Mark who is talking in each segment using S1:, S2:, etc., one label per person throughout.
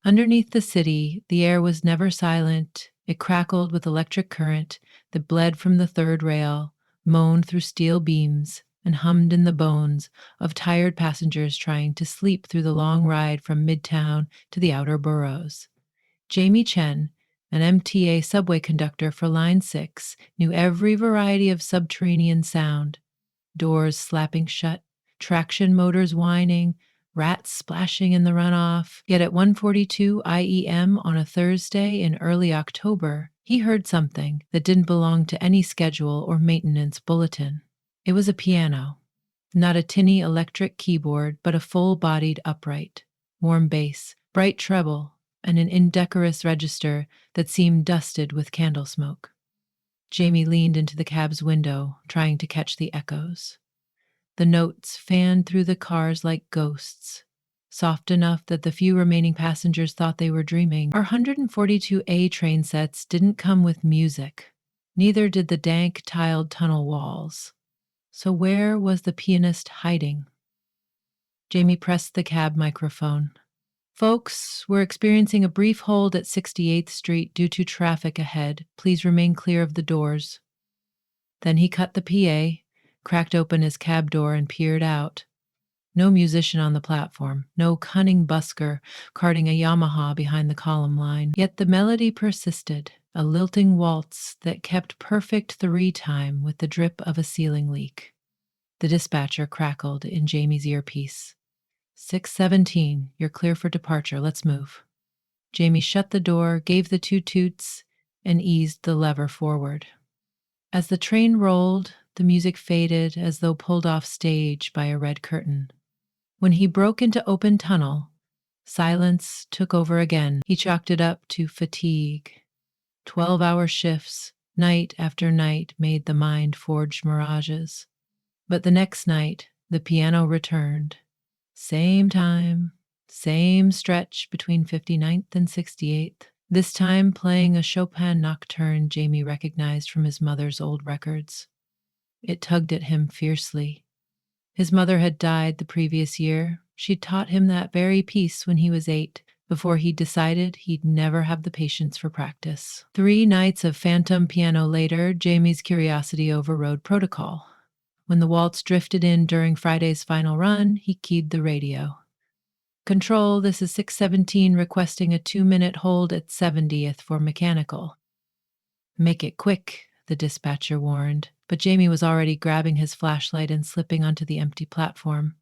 S1: Underneath the city, the air was never silent. It crackled with electric current that bled from the third rail, moaned through steel beams, and hummed in the bones of tired passengers trying to sleep through the long ride from Midtown to the outer boroughs. Jamie Chen, an MTA subway conductor for Line 6, knew every variety of subterranean sound: doors slapping shut, traction motors whining, rats splashing in the runoff. Yet at 1:42 IEM on a Thursday in early October, he heard something that didn't belong to any schedule or maintenance bulletin. It was a piano. Not a tinny electric keyboard, but a full-bodied upright. Warm bass, bright treble, and an indecorous register that seemed dusted with candle smoke. Jamie leaned into the cab's window, trying to catch the echoes. The notes fanned through the cars like ghosts, soft enough that the few remaining passengers thought they were dreaming. Our 142A train sets didn't come with music. Neither did the dank, tiled tunnel walls. So where was the pianist hiding? Jamie pressed the cab microphone. Folks, we're experiencing a brief hold at 68th Street due to traffic ahead. Please remain clear of the doors. Then he cut the PA, cracked open his cab door, and peered out. No musician on the platform, no cunning busker carting a Yamaha behind the column line. Yet the melody persisted, a lilting waltz that kept perfect three time with the drip of a ceiling leak. The dispatcher crackled in Jamie's earpiece. 6:17, you're clear for departure, let's move. Jamie shut the door, gave the two toots, and eased the lever forward. As the train rolled, the music faded as though pulled off stage by a red curtain. When he broke into open tunnel, silence took over again. He chalked it up to fatigue. 12-hour shifts, night after night, made the mind forge mirages. But the next night, the piano returned. Same time, same stretch between 59th and 68th. This time playing a Chopin nocturne Jamie recognized from his mother's old records. It tugged at him fiercely. His mother had died the previous year. She'd taught him that very piece when he was 8, before he decided he'd never have the patience for practice. 3 nights of phantom piano later, Jamie's curiosity overrode protocol. When the waltz drifted in during Friday's final run, he keyed the radio. Control, this is 6:17 requesting a 2-minute hold at 70th for mechanical. Make it quick, the dispatcher warned, but Jamie was already grabbing his flashlight and slipping onto the empty platform.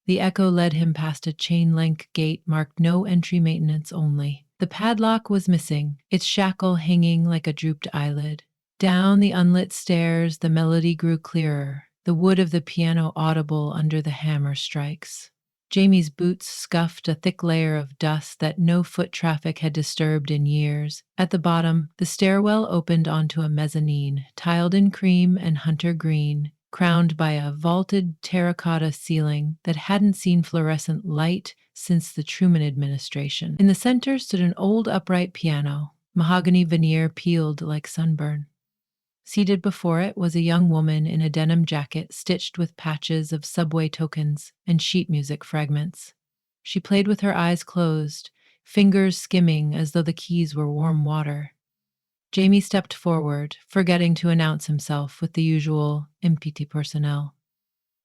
S1: The echo led him past a chain-link gate marked no entry maintenance only. The padlock was missing, its shackle hanging like a drooped eyelid. Down the unlit stairs, the melody grew clearer, the wood of the piano audible under the hammer strikes. Jamie's boots scuffed a thick layer of dust that no foot traffic had disturbed in years. At the bottom, the stairwell opened onto a mezzanine, tiled in cream and hunter green, crowned by a vaulted terracotta ceiling that hadn't seen fluorescent light since the Truman administration. In the center stood an old upright piano, mahogany veneer peeled like sunburn. Seated before it was a young woman in a denim jacket stitched with patches of subway tokens and sheet music fragments. She played with her eyes closed, fingers skimming as though the keys were warm water. Jamie stepped forward, forgetting to announce himself with the usual impiti personnel.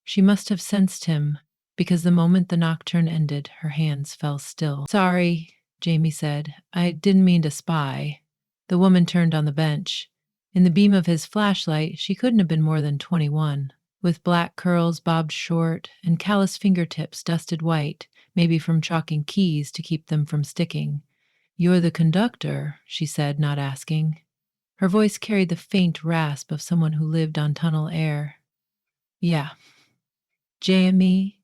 S1: She must have sensed him, because the moment the nocturne ended, her hands fell still. Sorry, Jamie said. I didn't mean to spy. The woman turned on the bench. In the beam of his flashlight, she couldn't have been more than 21, with black curls bobbed short and callous fingertips dusted white, maybe from chalking keys to keep them from sticking. You're the conductor, she said, not asking. Her voice carried the faint rasp of someone who lived on tunnel air. Yeah. Jamie,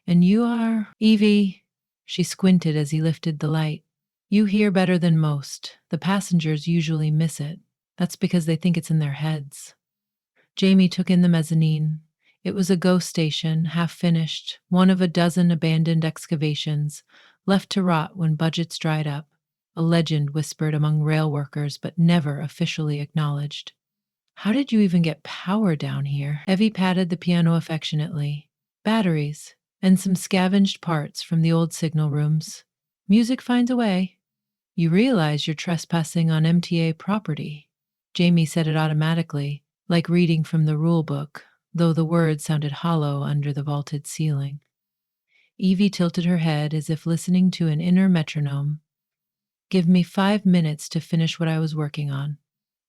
S1: and you are? Evie. She squinted as he lifted the light. You hear better than most. The passengers usually miss it. That's because they think it's in their heads. Jamie took in the mezzanine. It was a ghost station, half finished, one of a dozen abandoned excavations, left to rot when budgets dried up, a legend whispered among rail workers but never officially acknowledged. How did you even get power down here? Evie patted the piano affectionately. Batteries, and some scavenged parts from the old signal rooms. Music finds a way. You realize you're trespassing on MTA property. Jamie said it automatically, like reading from the rule book, though the words sounded hollow under the vaulted ceiling. Evie tilted her head as if listening to an inner metronome. Give me 5 minutes to finish what I was working on.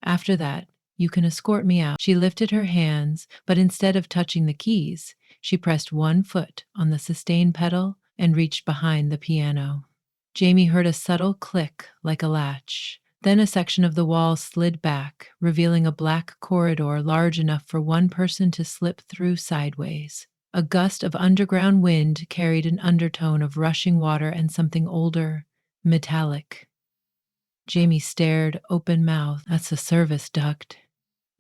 S1: After that, you can escort me out. She lifted her hands, but instead of touching the keys, she pressed one foot on the sustain pedal and reached behind the piano. Jamie heard a subtle click like a latch. Then a section of the wall slid back, revealing a black corridor large enough for one person to slip through sideways. A gust of underground wind carried an undertone of rushing water and something older, metallic. Jamie stared, open-mouthed. That's a service duct.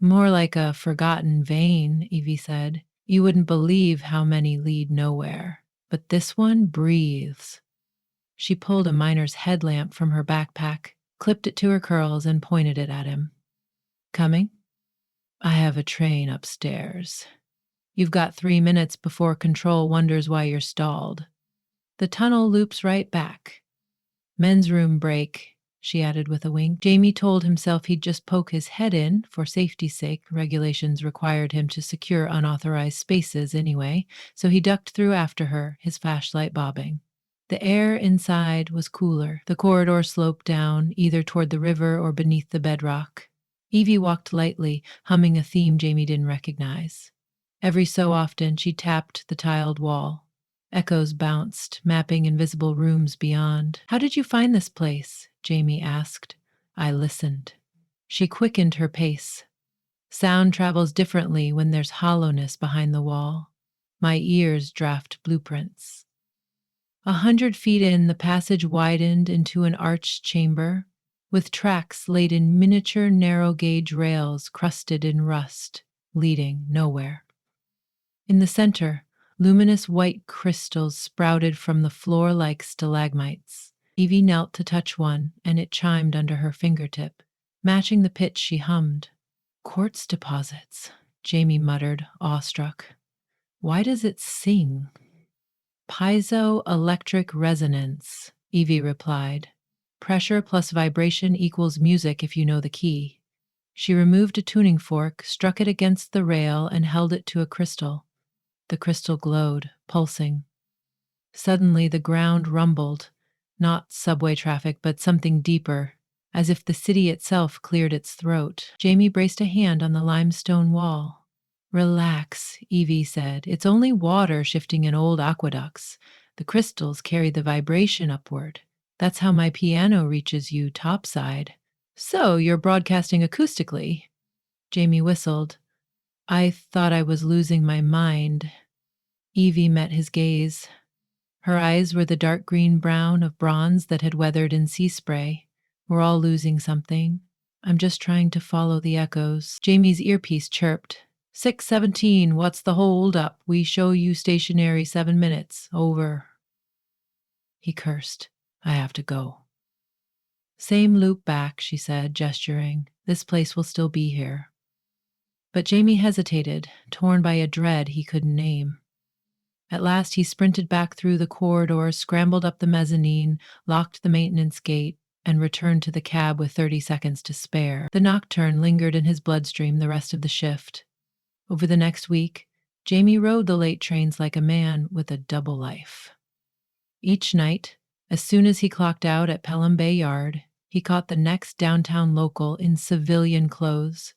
S1: More like a forgotten vein, Evie said. You wouldn't believe how many lead nowhere. But this one breathes. She pulled a miner's headlamp from her backpack, clipped it to her curls, and pointed it at him. Coming? I have a train upstairs. You've got 3 minutes before Control wonders why you're stalled. The tunnel loops right back. Men's room break, she added with a wink. Jamie told himself he'd just poke his head in, for safety's sake. Regulations required him to secure unauthorized spaces anyway, so he ducked through after her, his flashlight bobbing. The air inside was cooler. The corridor sloped down, either toward the river or beneath the bedrock. Evie walked lightly, humming a theme Jamie didn't recognize. Every so often, she tapped the tiled wall. Echoes bounced, mapping invisible rooms beyond. How did you find this place? Jamie asked. I listened. She quickened her pace. Sound travels differently when there's hollowness behind the wall. My ears draft blueprints. 100 feet in, the passage widened into an arched chamber, with tracks laid in miniature narrow-gauge rails crusted in rust, leading nowhere. In the center, luminous white crystals sprouted from the floor like stalagmites. Evie knelt to touch one, and it chimed under her fingertip, matching the pitch she hummed. Quartz deposits, Jamie muttered, awestruck. Why does it sing? Piezoelectric resonance, Evie replied. Pressure plus vibration equals music if you know the key. She removed a tuning fork, struck it against the rail, and held it to a crystal. The crystal glowed, pulsing. Suddenly the ground rumbled, not subway traffic, but something deeper, as if the city itself cleared its throat. Jamie braced a hand on the limestone wall. Relax, Evie said. It's only water shifting in old aqueducts. The crystals carry the vibration upward. That's how my piano reaches you topside. So you're broadcasting acoustically? Jamie whistled. I thought I was losing my mind. Evie met his gaze. Her eyes were the dark green-brown of bronze that had weathered in sea spray. We're all losing something. I'm just trying to follow the echoes. Jamie's earpiece chirped. 617, what's the hold up? We show you stationary 7 minutes. Over. He cursed. I have to go. Same loop back, she said, gesturing. This place will still be here. But Jamie hesitated, torn by a dread he couldn't name. At last he sprinted back through the corridor, scrambled up the mezzanine, locked the maintenance gate, and returned to the cab with 30 seconds to spare. The nocturne lingered in his bloodstream the rest of the shift. Over the next week, Jamie rode the late trains like a man with a double life. Each night, as soon as he clocked out at Pelham Bay Yard, he caught the next downtown local in civilian clothes,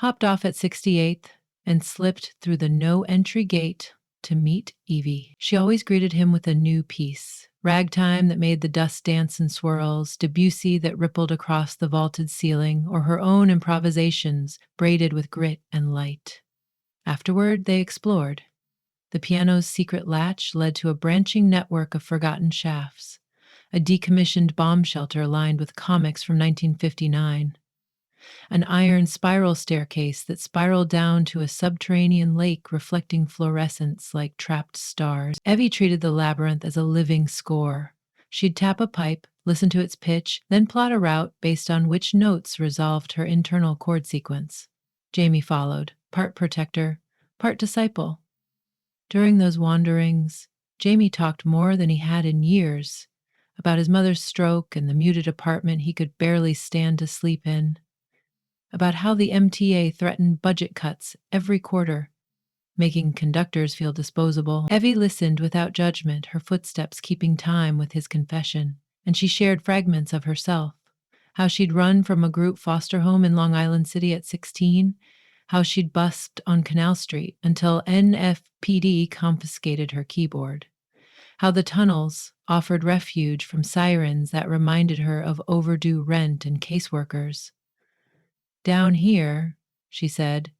S1: hopped off at 68th, and slipped through the no-entry gate to meet Evie. She always greeted him with a new piece. Ragtime that made the dust dance in swirls, Debussy that rippled across the vaulted ceiling, or her own improvisations braided with grit and light. Afterward, they explored. The piano's secret latch led to a branching network of forgotten shafts, a decommissioned bomb shelter lined with comics from 1959, an iron spiral staircase that spiraled down to a subterranean lake reflecting fluorescence like trapped stars. Evie treated the labyrinth as a living score. She'd tap a pipe, listen to its pitch, then plot a route based on which notes resolved her internal chord sequence. Jamie followed, part protector, part disciple. During those wanderings, Jamie talked more than he had in years, about his mother's stroke and the muted apartment he could barely stand to sleep in, about how the MTA threatened budget cuts every quarter, making conductors feel disposable. Evie listened without judgment, her footsteps keeping time with his confession, and she shared fragments of herself. How she'd run from a group foster home in Long Island City at 16, how she'd busked on Canal Street until NFPD confiscated her keyboard, how the tunnels offered refuge from sirens that reminded her of overdue rent and caseworkers. Down here, she said,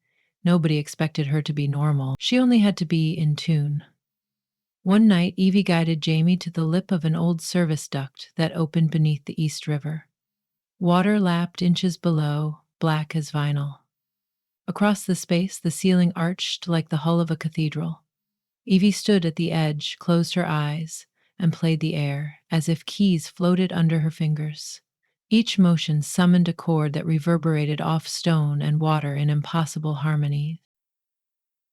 S1: nobody expected her to be normal. She only had to be in tune. One night, Evie guided Jamie to the lip of an old service duct that opened beneath the East River. Water lapped inches below, black as vinyl. Across the space, the ceiling arched like the hull of a cathedral. Evie stood at the edge, closed her eyes, and played the air, as if keys floated under her fingers. Each motion summoned a chord that reverberated off stone and water in impossible harmony.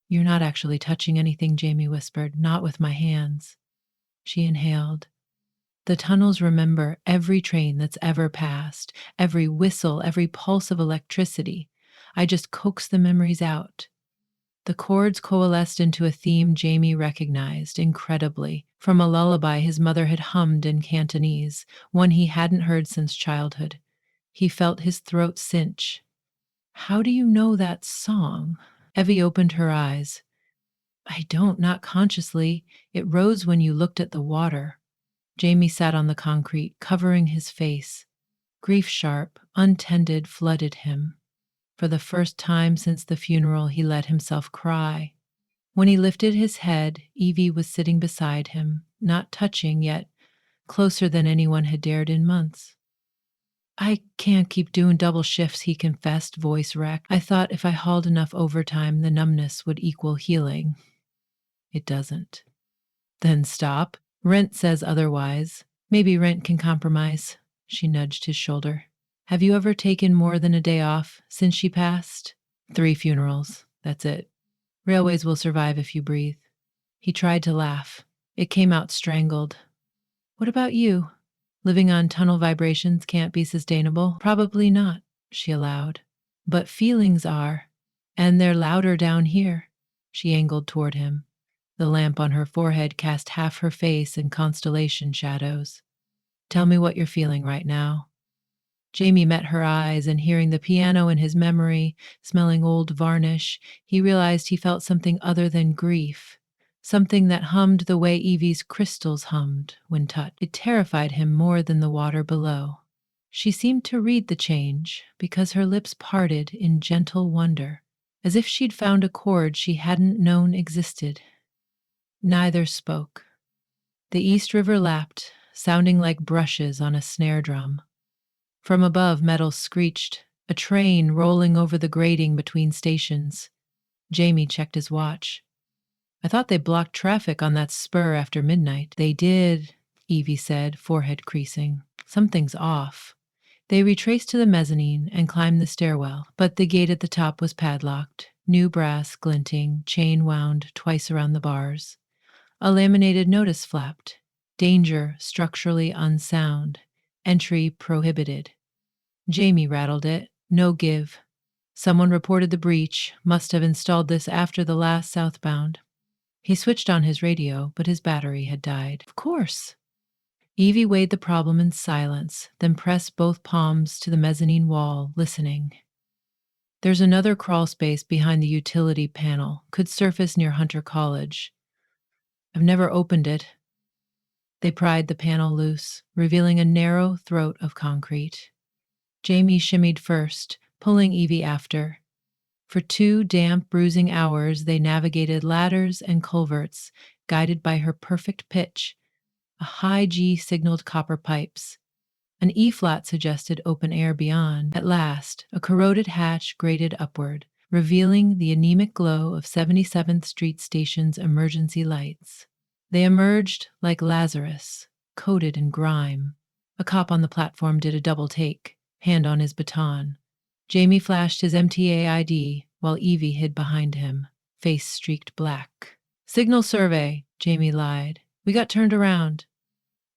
S1: "You're not actually touching anything," Jamie whispered. "Not with my hands." She inhaled. "The tunnels remember every train that's ever passed, every whistle, every pulse of electricity. I just coax the memories out." The chords coalesced into a theme Jamie recognized, incredibly, from a lullaby his mother had hummed in Cantonese, one he hadn't heard since childhood. He felt his throat cinch. "How do you know that song?" Evie opened her eyes. "I don't, not consciously. It rose when you looked at the water." Jamie sat on the concrete, covering his face. Grief sharp, untended, flooded him. For the first time since the funeral, he let himself cry. When he lifted his head, Evie was sitting beside him, not touching, yet closer than anyone had dared in months. "I can't keep doing double shifts," he confessed, voice wrecked. "I thought if I hauled enough overtime, the numbness would equal healing. It doesn't." "Then stop. Rent says otherwise. Maybe rent can compromise." She nudged his shoulder. "Have you ever taken more than a day off since she passed?" "3 funerals. That's it. Railways will survive if you breathe." He tried to laugh. It came out strangled. "What about you? Living on tunnel vibrations can't be sustainable." "Probably not," she allowed. "But feelings are. And they're louder down here." She angled toward him. The lamp on her forehead cast half her face in constellation shadows. "Tell me what you're feeling right now." Jamie met her eyes, and hearing the piano in his memory, smelling old varnish, he realized he felt something other than grief, something that hummed the way Evie's crystals hummed when touched. It terrified him more than the water below. She seemed to read the change, because her lips parted in gentle wonder, as if she'd found a chord she hadn't known existed. Neither spoke. The East River lapped, sounding like brushes on a snare drum. From above, metal screeched, a train rolling over the grating between stations. Jamie checked his watch. "I thought they blocked traffic on that spur after midnight." "They did," Evie said, forehead creasing. "Something's off." They retraced to the mezzanine and climbed the stairwell, but the gate at the top was padlocked, new brass glinting, chain wound twice around the bars. A laminated notice flapped. "Danger, structurally unsound. Entry prohibited." Jamie rattled it. No give. Someone reported the breach, must have installed this after the last southbound. He switched on his radio, but his battery had died. Of course. Evie weighed the problem in silence, then pressed both palms to the mezzanine wall, listening. "There's another crawl space behind the utility panel. Could surface near Hunter College. I've never opened it." They pried the panel loose, revealing a narrow throat of concrete. Jamie shimmied first, pulling Evie after. For 2 damp, bruising hours, they navigated ladders and culverts, guided by her perfect pitch. A high G signaled copper pipes. An E-flat suggested open air beyond. At last, a corroded hatch grated upward, revealing the anemic glow of 77th Street Station's emergency lights. They emerged like Lazarus, coated in grime. A cop on the platform did a double take, hand on his baton. Jamie flashed his MTA ID while Evie hid behind him, face streaked black. "Signal survey," Jamie lied. "We got turned around."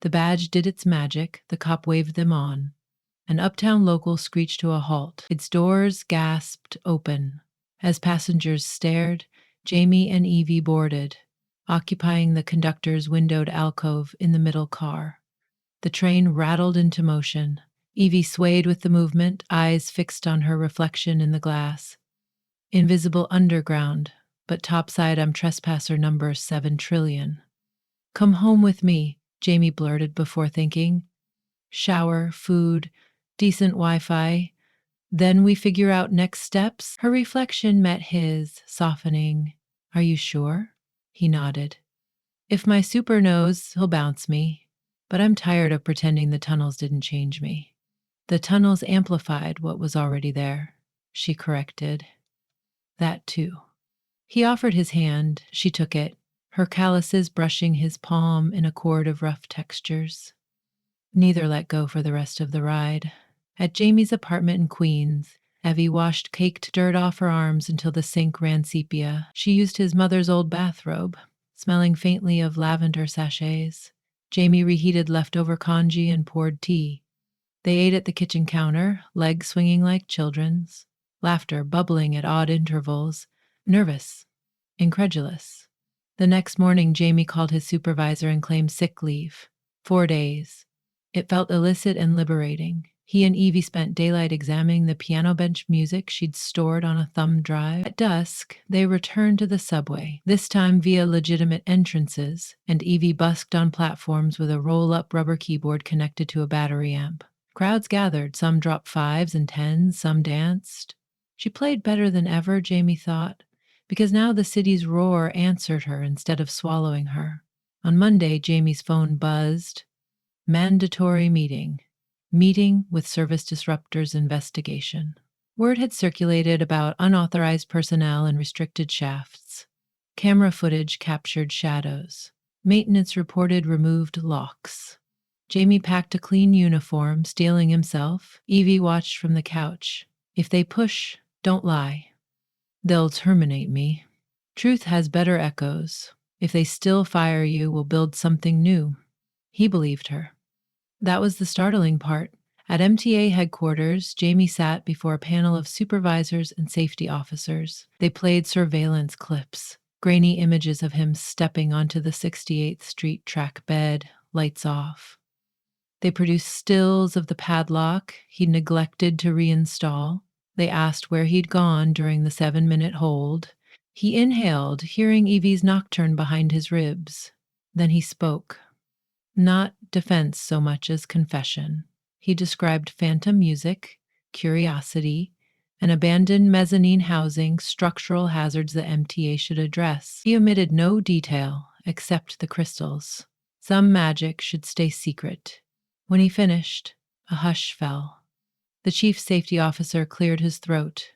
S1: The badge did its magic, the cop waved them on. An uptown local screeched to a halt. Its doors gasped open. As passengers stared, Jamie and Evie boarded, occupying the conductor's windowed alcove in the middle car. The train rattled into motion. Evie swayed with the movement, eyes fixed on her reflection in the glass. Invisible underground, but topside I'm trespasser number 7 trillion. Come home with me, Jamie blurted before thinking. Shower, food, decent Wi-Fi. Then we figure out next steps. Her reflection met his, softening. Are you sure? He nodded. If my super knows, he'll bounce me. But I'm tired of pretending the tunnels didn't change me. The tunnels amplified what was already there, she corrected. That too. He offered his hand. She took it, her calluses brushing his palm in a chord of rough textures. Neither let go for the rest of the ride. At Jamie's apartment in Queens, Evie washed caked dirt off her arms until the sink ran sepia. She used his mother's old bathrobe, smelling faintly of lavender sachets. Jamie reheated leftover congee and poured tea. They ate at the kitchen counter, legs swinging like children's, laughter bubbling at odd intervals, nervous, incredulous. The next morning, Jamie called his supervisor and claimed sick leave. 4 days. It felt illicit and liberating. He and Evie spent daylight examining the piano bench music she'd stored on a thumb drive. At dusk, they returned to the subway, this time via legitimate entrances, and Evie busked on platforms with a roll-up rubber keyboard connected to a battery amp. Crowds gathered, some dropped 5s and 10s, some danced. She played better than ever, Jamie thought, because now the city's roar answered her instead of swallowing her. On Monday, Jamie's phone buzzed. Mandatory meeting. Meeting with Service Disruptors Investigation. Word had circulated about unauthorized personnel and restricted shafts. Camera footage captured shadows. Maintenance reported removed locks. Jamie packed a clean uniform, steeling himself. Evie watched from the couch. If they push, don't lie. They'll terminate me. Truth has better echoes. If they still fire you, we'll build something new. He believed her. That was the startling part. At MTA headquarters, Jamie sat before a panel of supervisors and safety officers. They played surveillance clips, grainy images of him stepping onto the 68th Street track bed, lights off. They produced stills of the padlock he'd neglected to reinstall. They asked where he'd gone during the 7-minute hold. He inhaled, hearing Evie's nocturne behind his ribs. Then he spoke. Not defense so much as confession. He described phantom music, curiosity, and abandoned mezzanine housing, structural hazards the MTA should address. He omitted no detail except the crystals. Some magic should stay secret. When he finished, a hush fell. The chief safety officer cleared his throat.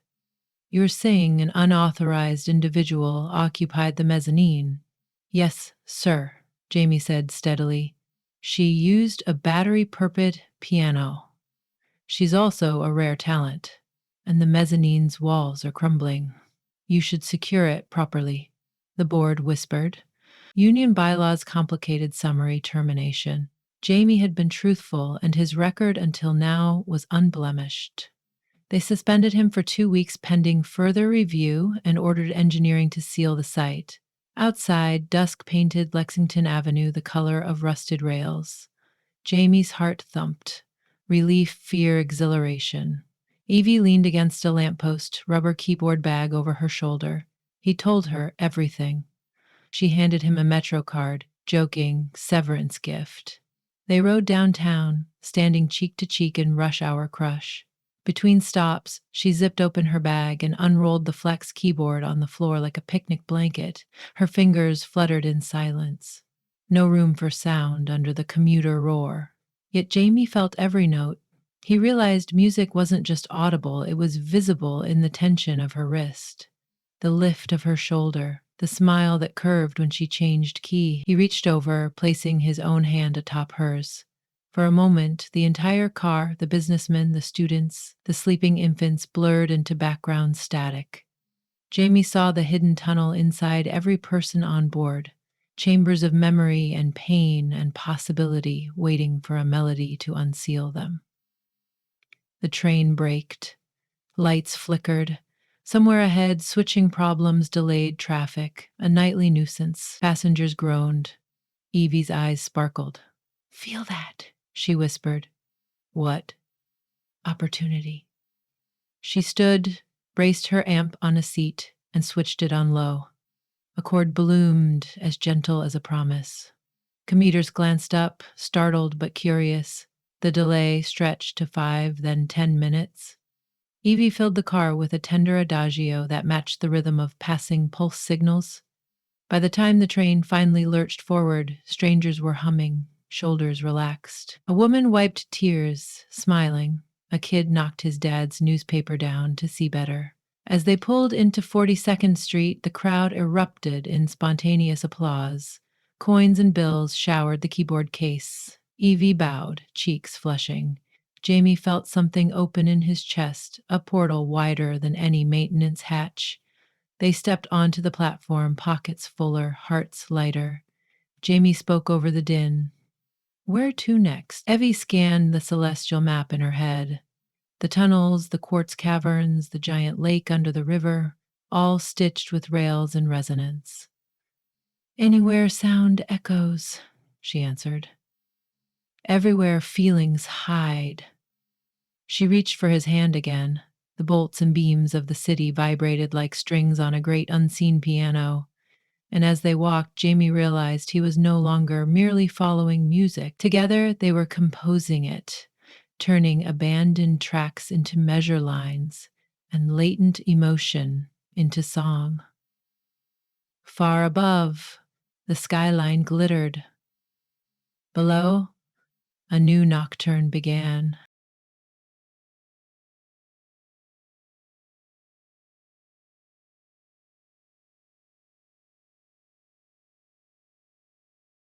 S1: You're saying an unauthorized individual occupied the mezzanine? Yes, sir, Jamie said steadily. She used a battery-purped piano. She's also a rare talent, and the mezzanine's walls are crumbling. You should secure it properly, the board whispered. Union bylaws complicated summary termination. Jamie had been truthful, and his record until now was unblemished. They suspended him for 2 weeks pending further review and ordered engineering to seal the site. Outside, dusk painted Lexington Avenue the color of rusted rails. Jamie's heart thumped. Relief, fear, exhilaration. Evie leaned against a lamppost, rubber keyboard bag over her shoulder. He told her everything. She handed him a Metro card, joking, severance gift. They rode downtown, standing cheek to cheek in rush hour crush. Between stops, she zipped open her bag and unrolled the Flex keyboard on the floor like a picnic blanket. Her fingers fluttered in silence. No room for sound under the commuter roar. Yet Jamie felt every note. He realized music wasn't just audible, it was visible in the tension of her wrist. The lift of her shoulder, the smile that curved when she changed key. He reached over, placing his own hand atop hers. For a moment, the entire car, the businessmen, the students, the sleeping infants blurred into background static. Jamie saw the hidden tunnel inside every person on board. chambers of memory and pain and possibility waiting for a melody to unseal them. The train braked, lights flickered. Somewhere ahead, switching problems delayed traffic, a nightly nuisance. Passengers groaned. Evie's eyes sparkled. Feel that, she whispered. What? Opportunity. She stood, braced her amp on a seat, and switched it on low. A chord bloomed, as gentle as a promise. Commuters glanced up, startled but curious. The delay stretched to 5, then 10 minutes. Evie filled the car with a tender adagio that matched the rhythm of passing pulse signals. By the time the train finally lurched forward, strangers were humming, shoulders relaxed. A woman wiped tears, smiling. A kid knocked his dad's newspaper down to see better. As they pulled into 42nd Street, the crowd erupted in spontaneous applause. Coins and bills showered the keyboard case. Evie bowed, cheeks flushing. Jamie felt something open in his chest, a portal wider than any maintenance hatch. They stepped onto the platform, pockets fuller, hearts lighter. Jamie spoke over the din. Where to next? Evie scanned the celestial map in her head. The tunnels, the quartz caverns, the giant lake under the river, all stitched with rails and resonance. Anywhere sound echoes, she answered. Everywhere feelings hide. She reached for his hand again. The bolts and beams of the city vibrated like strings on a great unseen piano. And as they walked, Jamie realized he was no longer merely following music. Together, they were composing it, turning abandoned tracks into measure lines and latent emotion into song. Far above, the skyline glittered. Below, a new nocturne began.